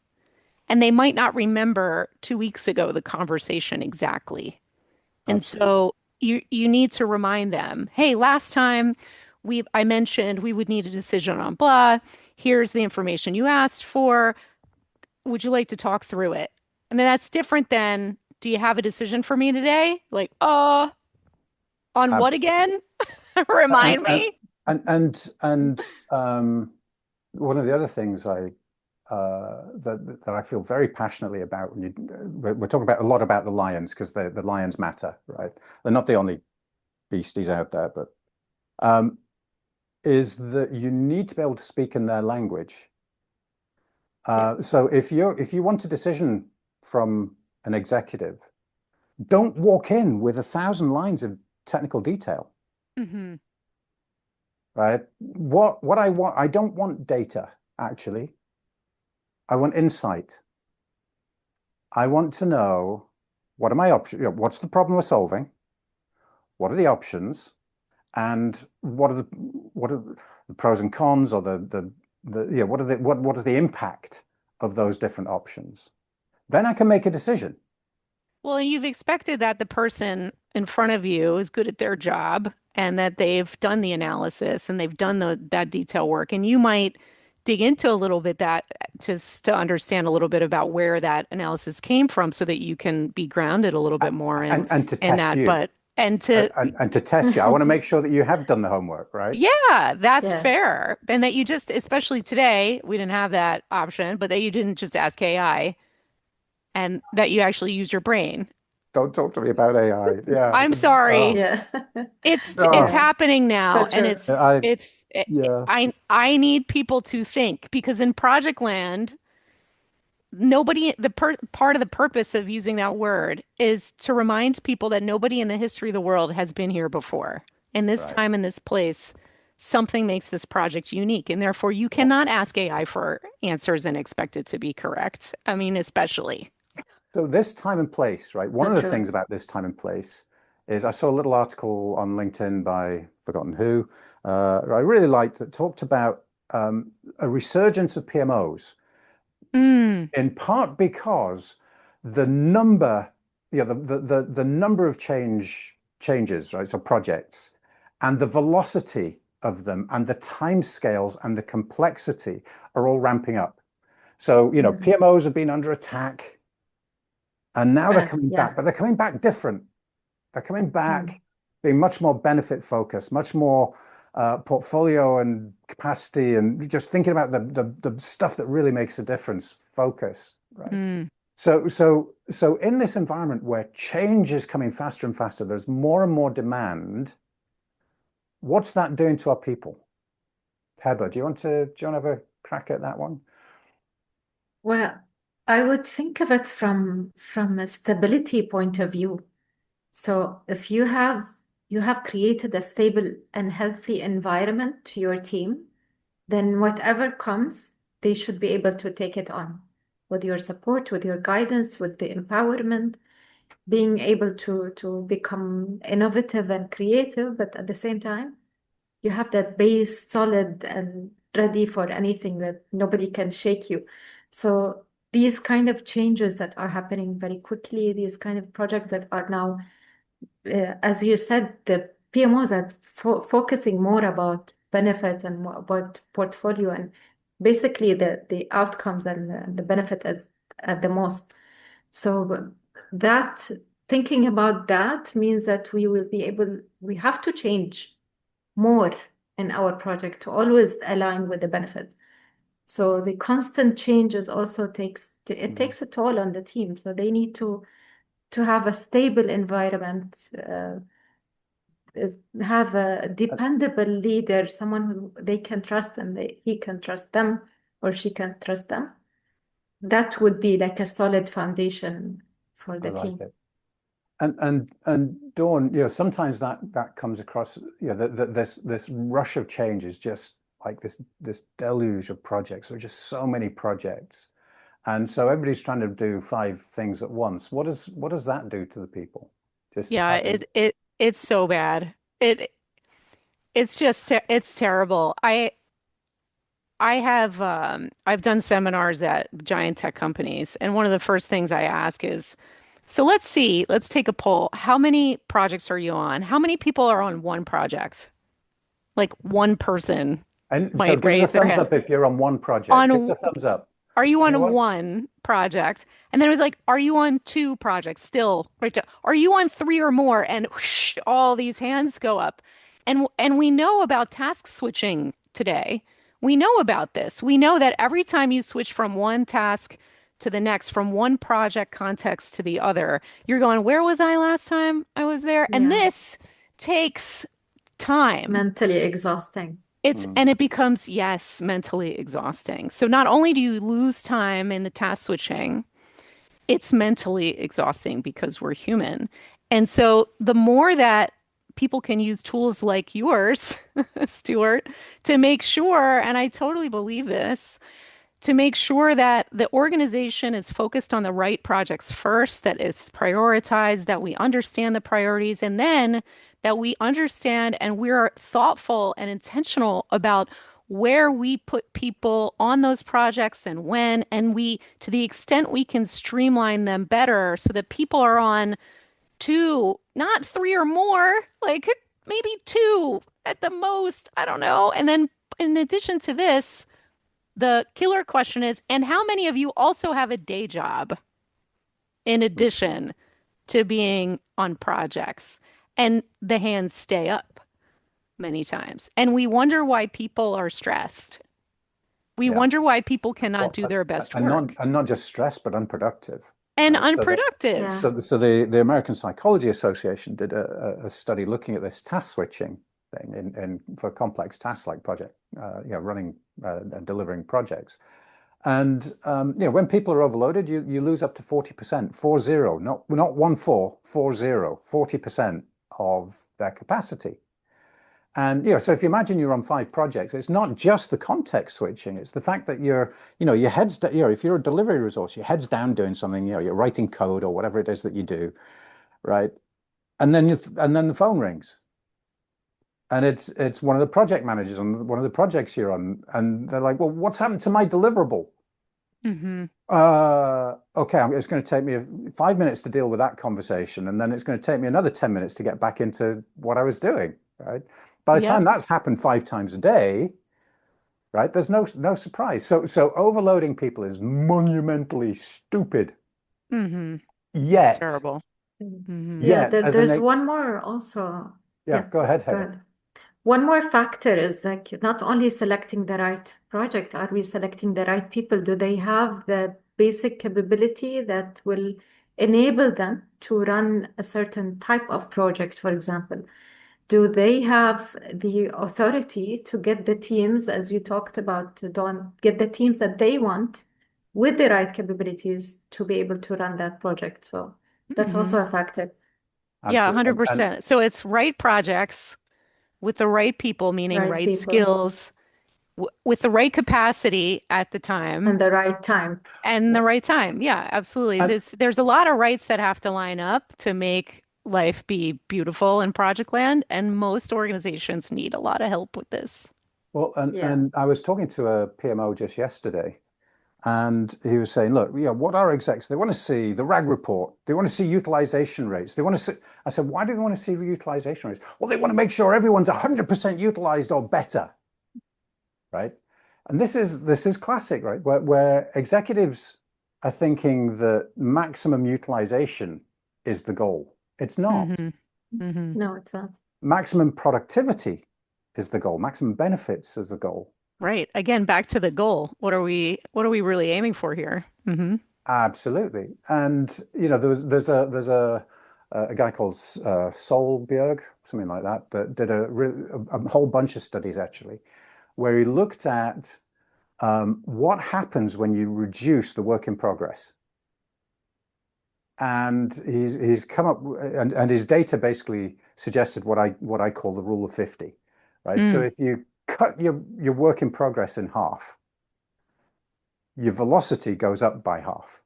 And they might not remember 2 weeks ago the conversation exactly. And Absolutely. so you need to remind them, hey, last time I mentioned we would need a decision on blah. Here's the information you asked for. Would you like to talk through it? I mean, that's different than, do you have a decision for me today? Like, on what Absolutely. again? And, Remind and me. And one of the other things that I feel very passionately about when we're talking about a lot about the lions because the lions matter, right? They're not the only beasties out there, but is that you need to be able to speak in their language. So if you want a decision from an executive, don't walk in with 1,000 lines of technical detail. Mm-hmm. Right? What I want, I don't want data, actually. I want insight. I want to know what are my options, what's the problem we're solving? What are the options? And what are the pros and cons or what is the impact of those different options? Then I can make a decision. Well, you've expected that the person in front of you is good at their job and that they've done the analysis and they've done that detail work. And you might dig into a little bit that to understand a little bit about where that analysis came from so that you can be grounded a little bit more and to in test that. you. But and to and to test you. I want to make sure that you have done the homework, right? yeah, that's Yeah. fair. And that you just, especially today, we didn't have that option, but that you didn't just ask AI and that you actually used your brain. Don't talk to me about AI. Yeah. I'm sorry. Oh, Yeah. It's oh, Yeah. happening So now, and true. yeah. I need people to think because in Project Land, nobody part of the purpose of using that word is to remind people that nobody in the history of the world has been here before. In this Right. time, in this place, something makes this project unique, and therefore you Well, cannot ask AI for answers and expect it to be correct. I mean, especially. so this time and place, right? One So of the true. things about this time and place is I saw a little article on LinkedIn by forgotten who I really liked that talked about a resurgence of PMOs, Mm, in part because the number, the number of changes, right? So projects and the velocity of them and the timescales and the complexity are all ramping up. So, Mm. PMOs have been under attack and now they're coming back, Yeah. but they're coming back different. They're coming Mm. back being much more benefit focused, much more portfolio and capacity, and just thinking about the stuff that really makes a difference. Focus, right? mm. So in this environment where change is coming faster and faster, there's more and more demand. What's that doing to our people? Heba, do you want to have a crack at that one? Well, I would think of it from a stability point of view. So if you have created a stable and healthy environment to your team, then whatever comes, they should be able to take it on with your support, with your guidance, with the empowerment, being able to become innovative and creative, but at the same time, you have that base solid and ready for anything that nobody can shake you. So these kind of changes that are happening very quickly, these kind of projects that are now, as you said, the PMOs are focusing more about benefits and more about portfolio and basically the outcomes and the benefit at the most. So that thinking about that means that we have to change more in our project to always align with the benefits. So the constant changes also takes a toll on the team. So they need to have a stable environment, have a dependable leader, someone who they can trust and he can trust them or she can trust them. That would be like a solid foundation for I the like team. it. And Dawn, sometimes that comes across, this rush of change is just like this deluge of projects. There are just so many projects, and so everybody's trying to do 5 things at once. What does that do to the people? Just Yeah, having, it's so bad. It's just it's terrible. I've done seminars at giant tech companies, and one of the first things I ask is, so let's take a poll. How many projects are you on? How many people are on one project? Like one person and so might give us a raise their thumbs hand. up if you're on one project. Give us On a thumbs up. Are you on Anyone? one project? And then it was like, are you on two projects? Still, right? Are you on three or more? And whoosh, all these hands go up. And we know about task switching today. We know about this. We know that every time you switch from one task to the next, from one project context to the other, you're going, where was I last time I was there? And Yeah. this takes time. Mentally exhausting. And it becomes, yes, mentally exhausting. So not only do you lose time in the task switching, it's mentally exhausting because we're human. And so the more that people can use tools like yours, Stuart, to make sure, and I totally believe this, to make sure that the organization is focused on the right projects first, that it's prioritized, that we understand the priorities, and then that we understand and we're thoughtful and intentional about where we put people on those projects and when, and we, to the extent we can streamline them better so that people are on two, not three or more, like maybe two at the most. I don't know. And then in addition to this, the killer question is, and how many of you also have a day job in addition to being on projects? And the hands stay up many times. And we wonder why people are stressed. We Yeah. wonder why people cannot Well, do their best and work not just stressed, but unproductive. and Right? unproductive. Yeah. So the American Psychology Association did a study looking at this task switching thing in for complex tasks like project, running and delivering projects. And when people are overloaded, you lose up to 40%, 40, not 14, 40% of their capacity. And so if you imagine you're on 5 projects, it's not just the context switching; it's the fact that your head's if you're a delivery resource, your head's down doing something. You're writing code or whatever it is that you do, right? And then the phone rings, and it's one of the project managers on one of the projects you're on, and they're like, "Well, what's happened to my deliverable?" Mm-hmm. Okay, it's going to take me 5 minutes to deal with that conversation, and then it's going to take me another 10 minutes to get back into what I was doing, right? By the time that's happened 5 times a day, right, there's no surprise. So overloading people is monumentally stupid. Mm-hmm. Yet, It's terrible. Mm-hmm. Yeah, yet, there's one more also. Yeah, go ahead, Go Heba. ahead. One more factor is like not only selecting the right project, are we selecting the right people? Do they have the basic capability that will enable them to run a certain type of project, for example? Do they have the authority to get the teams, as you talked about, Dawn, get the teams that they want with the right capabilities to be able to run that project? So that's Mm-hmm. also a factor. Yeah, Absolutely. 100%. So it's right projects with the right people, meaning Right right people skills, with the right capacity at the time and the right time. and the right time. Yeah, absolutely. And There's a lot of rights that have to line up to make life be beautiful in project land, and most organizations need a lot of help with this. well, Yeah. and I was talking to a PMO just yesterday, and he was saying, look, what are execs? They want to see the RAG report. They want to see utilization rates. They want to see. I said, why do they want to see utilization rates? Well, they want to make sure everyone's 100% utilized or better, right? And this is classic, right? Where executives are thinking that maximum utilization is the goal. It's not. Mm-hmm. Mm-hmm. No, it's not. Maximum productivity is the goal. Maximum benefits is the goal. Right. Again, back to the goal. What are we really aiming for here? Mm-hmm. Absolutely. And there's a guy called Solberg, something like that, that did a whole bunch of studies actually, where he looked at what happens when you reduce the work in progress. And he's come up and his data basically suggested what I call the rule of 50, right? So if you cut your work in progress in half, your velocity goes up by half.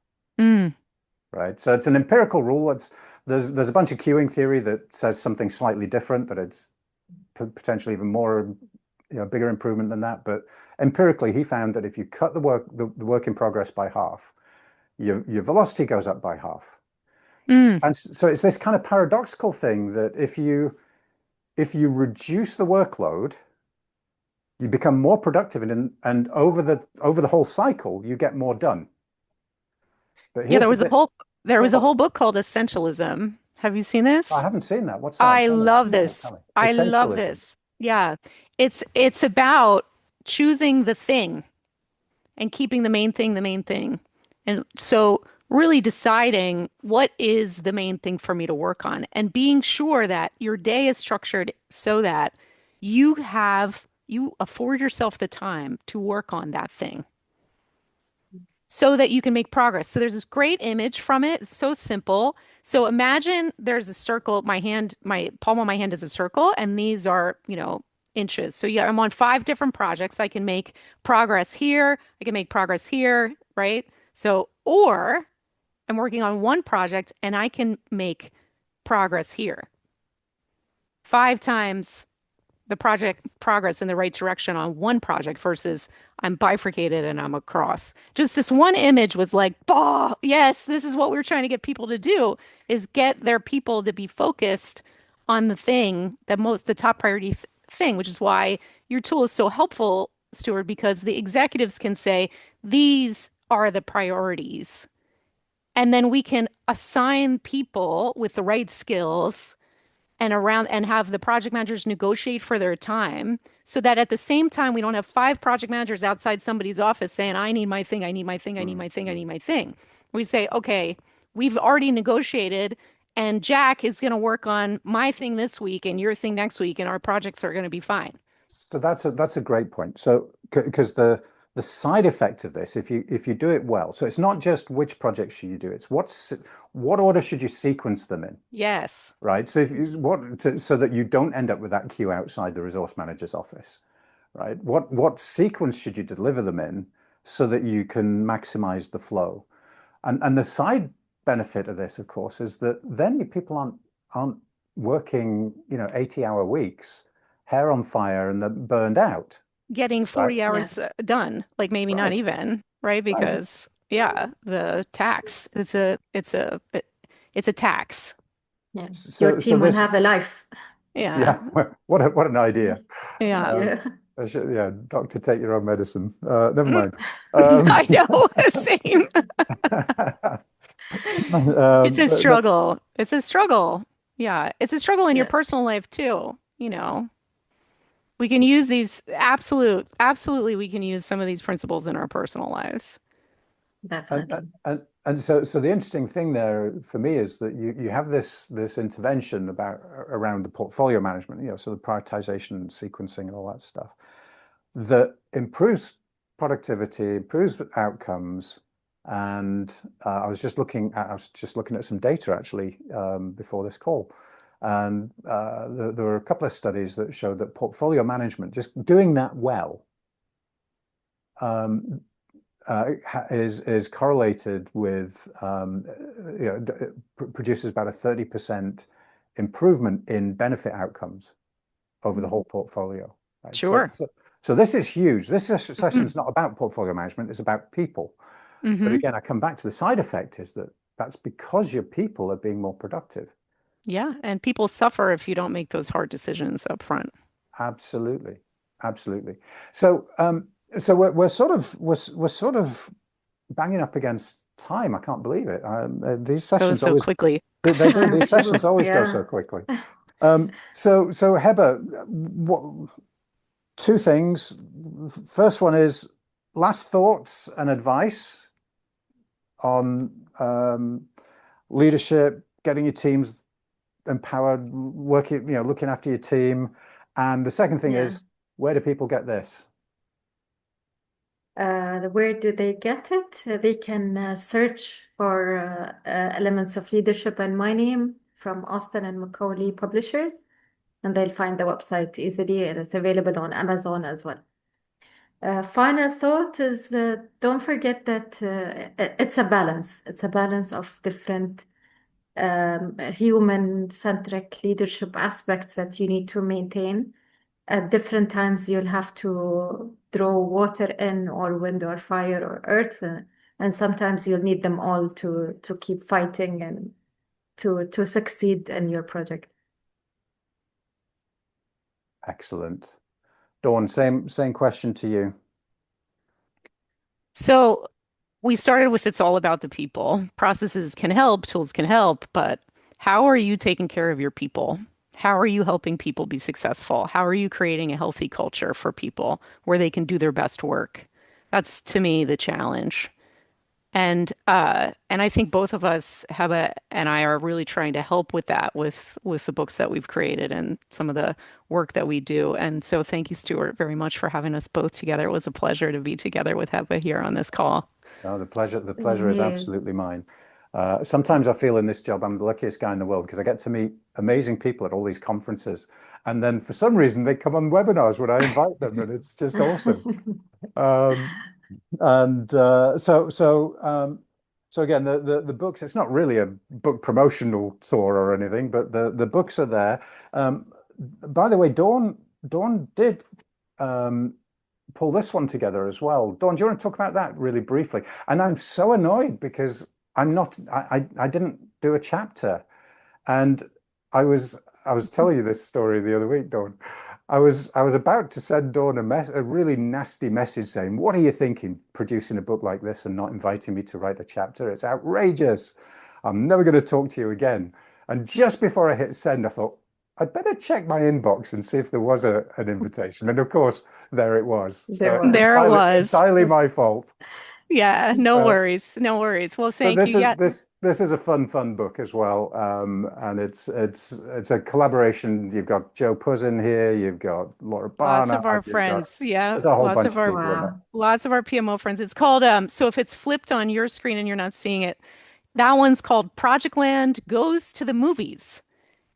Right? So it's an empirical rule. There's a bunch of queuing theory that says something slightly different, but it's potentially even more, bigger improvement than that. But empirically, he found that if you cut the work in progress by half, your velocity goes up by half. And so it's this kind of paradoxical thing that if you reduce the workload, you become more productive, and over the whole cycle, you get more done. But Yeah, here's the bit. there was a whole book called Essentialism. Have you seen I this? haven't seen that. What's that? I Tell me. love Tell me. this. Tell me. I love Essentialism. this. Yeah. It's about choosing the thing and keeping the main thing the main thing. And so really deciding what is the main thing for me to work on and being sure that your day is structured so that you afford yourself the time to work on that thing so that you can make progress. So there's this great image from it. It's so simple. So imagine there's a circle. My palm of my hand is a circle, and these are, inches. So yeah, I'm on 5 different projects. I can make progress here. I can make progress here, right? So, or I'm working on one project and I can make progress here. 5 times the project progress in the right direction on one project versus I'm bifurcated and I'm across. Just this one image was like, bah, yes, this is what we're trying to get people to do is get their people to be focused on the thing, the top priority thing, which is why your tool is so helpful, Stuart, because the executives can say, these are the priorities. And then we can assign people with the right skills and have the project managers negotiate for their time so that at the same time we don't have 5 project managers outside somebody's office saying, I need my thing, I need my thing, I need Mm, my thing, I mm. need my thing. We say, okay, we've already negotiated and Jack is going to work on my thing this week and your thing next week and our projects are going to be fine. So that's a great point. So because the side effect of this, if you do it well, so it's not just which projects should you do, it's what order should you sequence them in, Yes. right? So if you so that you don't end up with that queue outside the resource manager's office, right? What sequence should you deliver them in so that you can maximize the flow? And the side benefit of this, of course, is that then your people aren't working, 80-hour weeks, hair on fire and then burned out, Getting right? 40 Yeah, hours done, like maybe not Right. even, right? Right. Because yeah, the tax, it's a tax. yeah. Your So team will this, have a life. Yeah. yeah, what an idea. Yeah. Um, Yeah. yeah, doctor, take your own medicine. Never Mm. mind. Um, I know. Same. It's a but struggle. It's a struggle. Yeah. It's a struggle in your Yeah, personal life too. We can use absolutely, we can use some of these principles in our personal lives. definitely. and so the interesting thing there for me is that you have this intervention around the portfolio management, so the prioritization, sequencing, and all that stuff that improves productivity, improves outcomes. And I was just looking at some data actually before this call, and there were a couple of studies that showed that portfolio management, just doing that well, um, is correlated with produces about a 30% improvement in benefit outcomes over the Mhm. whole portfolio. Right. So, Sure. so, so this is huge. This session hmm is not about portfolio management, it's about people. But hmm again, I come back to the side effect is that that's because your people are being more productive. Yeah. And people suffer if you don't make those hard decisions up front. Absolutely. Absolutely. So we're sort of banging up against time. I can't believe it. These Goes sessions so always quickly. they do. Time These sessions flew. always go so Yeah. quickly. So Heba, what two things? First one is last thoughts and advice on leadership, getting your teams empowered, working, looking after your team. And the second thing Yeah. is, where do people get this? Where do they get it? They can search for elements of leadership and my name from Austin and Macaulay Publishers, and they'll find the website easily, and it's available on Amazon as well. Final thought is don't forget that it's a balance. It's a balance of different human-centric leadership aspects that you need to maintain. At different times, you'll have to draw water in, or wind, or fire, or earth, and sometimes you'll need them all to keep fighting and to succeed in your project. Excellent. Dawn, same question to you. So we started with it's all about the people. Processes can help, tools can help, but How are you taking care of your people? How are you helping people be successful? How are you creating a healthy culture for people where they can do their best work? That's to me the challenge. And I think both of us, Heba and I, are really trying to help with that with the books that we've created and some of the work that we do. And so thank you, Stuart, very much for having us both together. It was a pleasure to be together with Heba here on this call. No, the Same pleasure is here. absolutely mine. Sometimes I feel in this job I'm the luckiest guy in the world because I get to meet amazing people at all these conferences, and then for some reason they come on webinars when I invite them, and it's just awesome. Um, and so again, the books. It's not really a book promotional tour or anything, but the books are there. By the way, Dawn did. Um, Pull this one together as well. Dawn, do you want to talk about that really briefly? And I'm so annoyed because I didn't do a chapter. And I was telling you this story the other week, Dawn. I was about to send Dawn a really nasty message saying, "What are you thinking producing a book like this and not inviting me to write a chapter? It's outrageous. I'm never going to talk to you again." And just before I hit send, I thought, I'd better check my inbox and see if there was an invitation. And of course, there it was. So There it's was. There it was. entirely my fault. Yeah, no Uh, worries. No worries. Well, but thank you. Yeah, this is a fun book as well. And it's a collaboration. You've got Joe Puz in here, you've got Laura lots Barnard, of our you've got friends. Yeah, there's a whole bunch of people in there. Wow. lots of our PMO friends. It's called so if it's flipped on your screen and you're not seeing it, that one's called Project Land Goes to the Movies.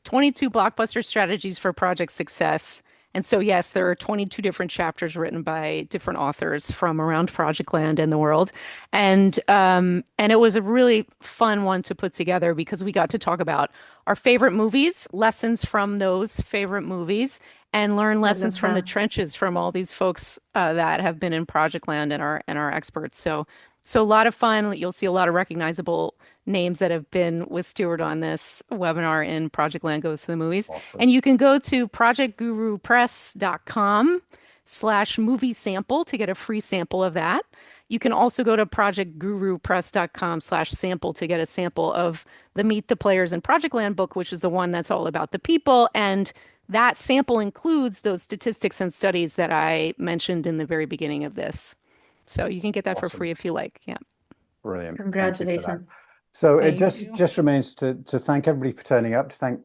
22 blockbuster strategies for project success. And so, yes, there are 22 different chapters written by different authors from around Project Land and the world. And it was a really fun one to put together because we got to talk about our favorite movies, lessons from those favorite movies, and learn I lessons love from the that. trenches from all these folks that have been in Project Land and our experts. So a lot of fun. You'll see a lot of recognizable names that have been with Stuart on this webinar in Project Land Goes to the Movies. Awesome. And you can go to projectgurupress.com/movie sample to get a free sample of that. You can also go to projectgurupress.com/sample to get a sample of the Meet the Players in Project Land book, which is the one that's all about the people. And that sample includes those statistics and studies that I mentioned in the very beginning of this. So you can get that for Awesome. free if you like. Yeah. Brilliant. Thank you for that. Congratulations. So it Thank you. just remains to thank everybody for turning up, to thank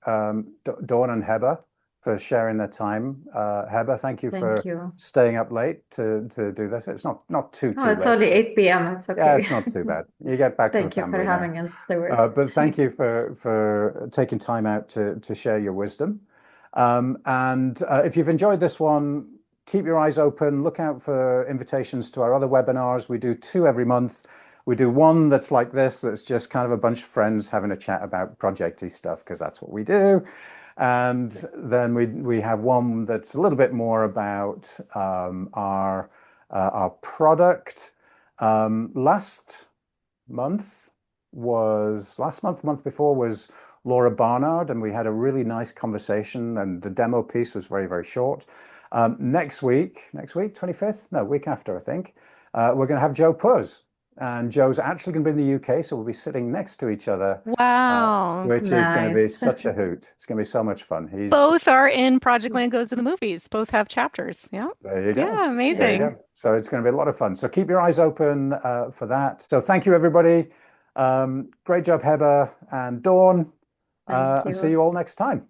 Dawn and Heba for sharing their time. Heba, thank you Thank for you. staying up late to do this. It's not too Oh, it's late. only 8 p.m. It's Yeah, okay. it's not too bad. You get back to the Thank you for family now. having us, Stuart. But thank you for taking time out to share your wisdom. And if you've enjoyed this one, keep your eyes open. Look out for invitations to our other webinars. We do 2 every month. We do one that's like this, that's just kind of a bunch of friends having a chat about projecty stuff, because that's what we do. And then we have one that's a little bit more about our product. Last month, the month before was Laura Barnard, and we had a really nice conversation, and the demo piece was very short. Next week, 25th? No, week after, I think, we're going to have Joe Puz. And Joe's actually going to be in the UK, so we'll be sitting next to each other, Wow. which is going to be Nice. such a hoot. It's going to be so much fun. Both are in Project Land Goes to the Movies. Both have chapters. Yeah. There you go. Yeah, There you amazing. go. So it's going to be a lot of fun. So keep your eyes open for that. So thank you, everybody. Great job, Heba and Dawn. Thank And see you. you all next time.